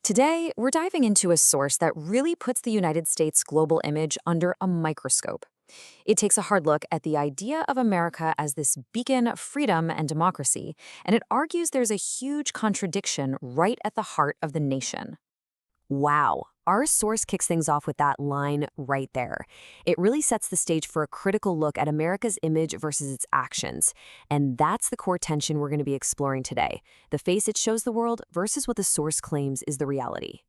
Today, we're diving into a source that really puts the United States' global image under a microscope. It takes a hard look at the idea of America as this beacon of freedom and democracy, and it argues there's a huge contradiction right at the heart of the nation. Wow, our source kicks things off with that line right there. It really sets the stage for a critical look at America's image versus its actions. And that's the core tension we're going to be exploring today. The face it shows the world versus what the source claims is the reality.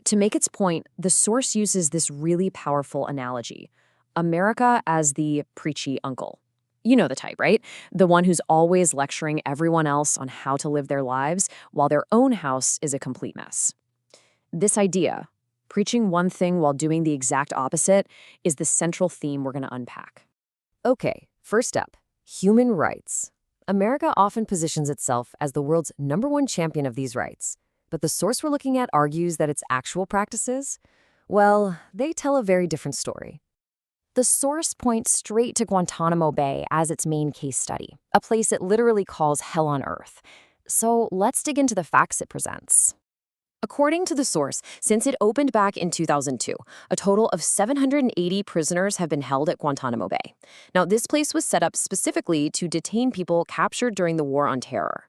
To make its point, the source uses this really powerful analogy. America as the preachy uncle. You know the type, right? The one who's always lecturing everyone else on how to live their lives while their own house is a complete mess. This idea, preaching one thing while doing the exact opposite, is the central theme we're going to unpack. Okay, first up, human rights. America often positions itself as the world's #1 champion of these rights. But the source we're looking at argues that its actual practices, well, they tell a very different story. The source points straight to Guantanamo Bay as its main case study, a place it literally calls hell on earth. So let's dig into the facts it presents. According to the source, since it opened back in 2002, a total of 780 prisoners have been held at Guantanamo Bay. Now, this place was set up specifically to detain people captured during the War on Terror.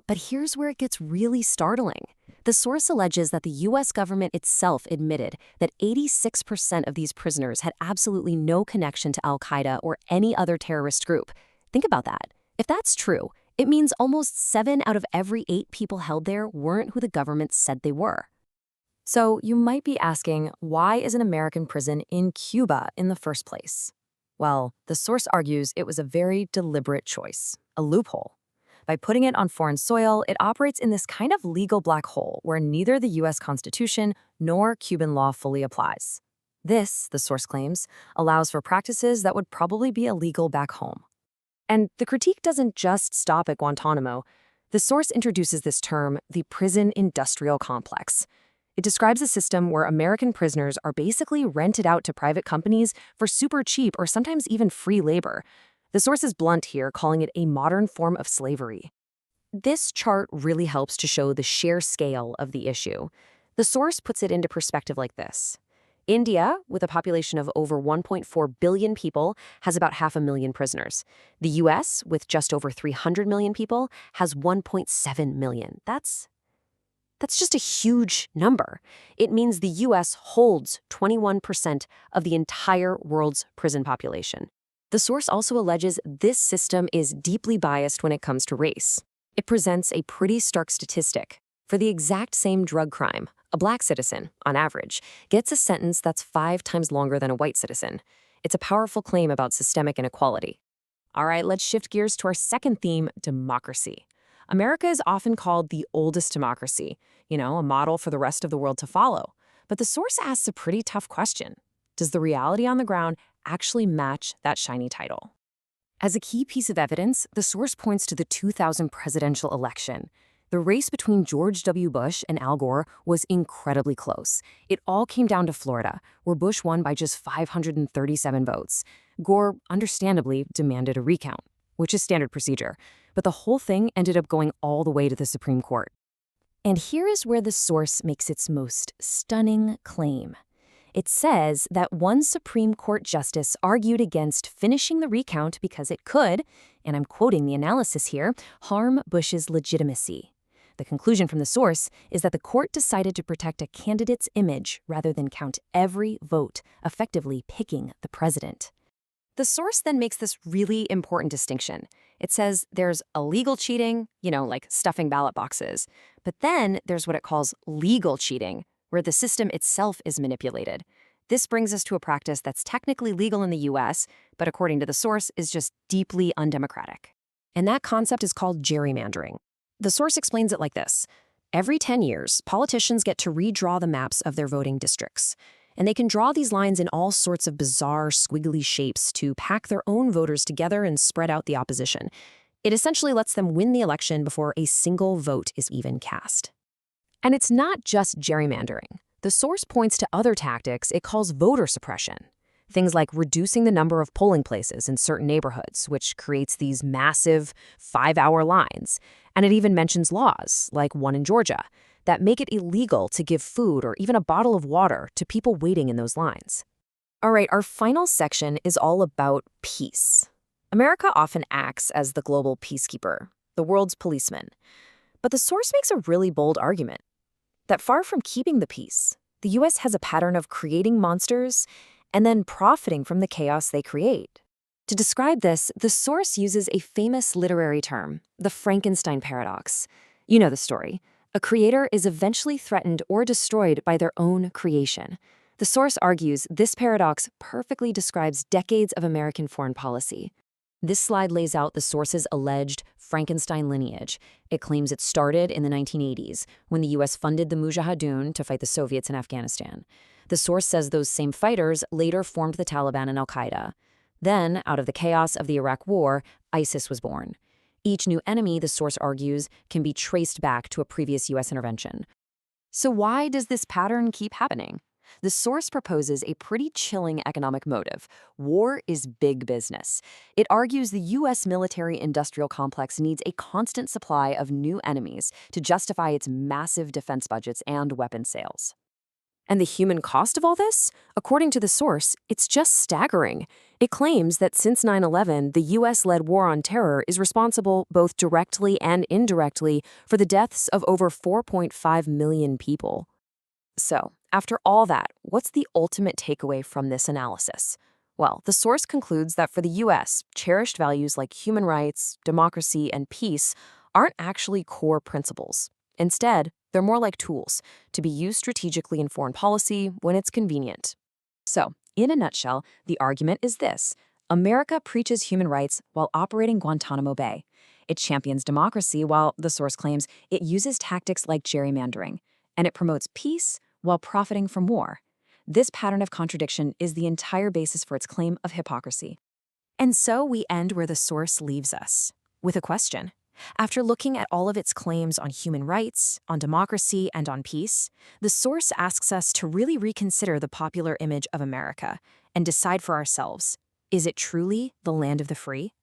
But here's where it gets really startling. The source alleges that the U.S. government itself admitted that 86% of these prisoners had absolutely no connection to al-Qaeda or any other terrorist group. Think about that. If that's true, it means almost 7 out of every 8 people held there weren't who the government said they were. So you might be asking, why is an American prison in Cuba in the first place? Well, the source argues it was a very deliberate choice, a loophole. By putting it on foreign soil, it operates in this kind of legal black hole where neither the U.S. Constitution nor Cuban law fully applies. This, the source claims, allows for practices that would probably be illegal back home. And the critique doesn't just stop at Guantanamo. The source introduces this term, the prison industrial complex. It describes a system where American prisoners are basically rented out to private companies for super cheap or sometimes even free labor. The source is blunt here, calling it a modern form of slavery. This chart really helps to show the sheer scale of the issue. The source puts it into perspective like this. India, with a population of over 1.4 billion people, has about 500,000 prisoners. The U.S., with just over 300 million people, has 1.7 million. That's just a huge number. It means the U.S. holds 21% of the entire world's prison population. The source also alleges this system is deeply biased when it comes to race. It presents a pretty stark statistic. For the exact same drug crime, a black citizen, on average, gets a sentence that's 5 times longer than a white citizen. It's a powerful claim about systemic inequality. All right, let's shift gears to our second theme, democracy. America is often called the oldest democracy, a model for the rest of the world to follow. But the source asks a pretty tough question. Does the reality on the ground actually match that shiny title? As a key piece of evidence, the source points to the 2000 presidential election. The race between George W. Bush and Al Gore was incredibly close. It all came down to Florida, where Bush won by just 537 votes. Gore, understandably, demanded a recount, which is standard procedure. But the whole thing ended up going all the way to the Supreme Court. And here is where the source makes its most stunning claim. It says that one Supreme Court justice argued against finishing the recount because it could, and I'm quoting the analysis here, harm Bush's legitimacy. The conclusion from the source is that the court decided to protect a candidate's image rather than count every vote, effectively picking the president. The source then makes this really important distinction. It says there's illegal cheating, like stuffing ballot boxes, but then there's what it calls legal cheating, where the system itself is manipulated. This brings us to a practice that's technically legal in the U.S., but according to the source, is just deeply undemocratic. And that concept is called gerrymandering. The source explains it like this. Every 10 years, politicians get to redraw the maps of their voting districts. And they can draw these lines in all sorts of bizarre, squiggly shapes to pack their own voters together and spread out the opposition. It essentially lets them win the election before a single vote is even cast. And it's not just gerrymandering. The source points to other tactics it calls voter suppression. Things like reducing the number of polling places in certain neighborhoods, which creates these massive 5-hour lines. And it even mentions laws, like one in Georgia, that make it illegal to give food or even a bottle of water to people waiting in those lines. All right, our final section is all about peace. America often acts as the global peacekeeper, the world's policeman. But the source makes a really bold argument that far from keeping the peace, the U.S. has a pattern of creating monsters and then profiting from the chaos they create. To describe this, the source uses a famous literary term, the Frankenstein paradox. You know the story. A creator is eventually threatened or destroyed by their own creation. The source argues this paradox perfectly describes decades of American foreign policy. This slide lays out the source's alleged Frankenstein lineage. It claims it started in the 1980s, when the U.S. funded the Mujahideen to fight the Soviets in Afghanistan. The source says those same fighters later formed the Taliban and al-Qaeda. Then, out of the chaos of the Iraq War, ISIS was born. Each new enemy, the source argues, can be traced back to a previous U.S. intervention. So why does this pattern keep happening? The source proposes a pretty chilling economic motive. War is big business. It argues the U.S. military-industrial complex needs a constant supply of new enemies to justify its massive defense budgets and weapon sales. And the human cost of all this? According to the source, it's just staggering. It claims that since 9/11, the U.S.-led war on terror is responsible both directly and indirectly for the deaths of over 4.5 million people. So, after all that, what's the ultimate takeaway from this analysis? Well, the source concludes that for the U.S., cherished values like human rights, democracy, and peace aren't actually core principles. Instead, they're more like tools to be used strategically in foreign policy when it's convenient. So, in a nutshell, the argument is this. America preaches human rights while operating Guantanamo Bay. It champions democracy while, the source claims, it uses tactics like gerrymandering. And it promotes peace while profiting from war. This pattern of contradiction is the entire basis for its claim of hypocrisy. And so we end where the source leaves us, with a question. After looking at all of its claims on human rights, on democracy, and on peace, the source asks us to really reconsider the popular image of America and decide for ourselves, is it truly the land of the free?